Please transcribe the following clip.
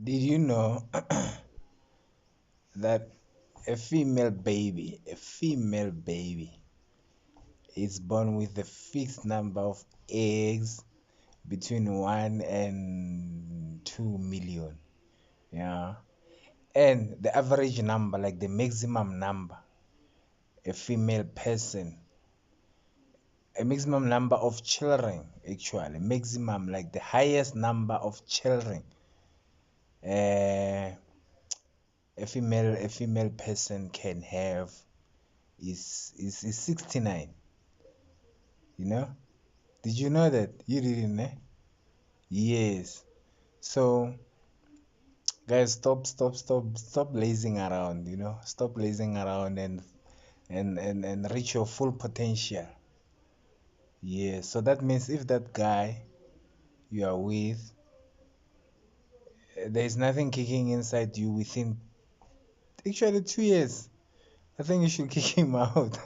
Did you know that a female baby is born with a fixed number of eggs between 1 and 2 million? Yeah. And the average number, like the maximum number, a female person, a maximum number of children, actually, maximum, like the highest number of children, uh, a female person can have is 69. You know? Did you know that? You didn't, eh? Yes. So, guys, stop lazing around. Stop lazing around and reach your full potential. Yeah. So that means if that guy you are with, there is nothing kicking inside you within actually 2 years, I think you should kick him out.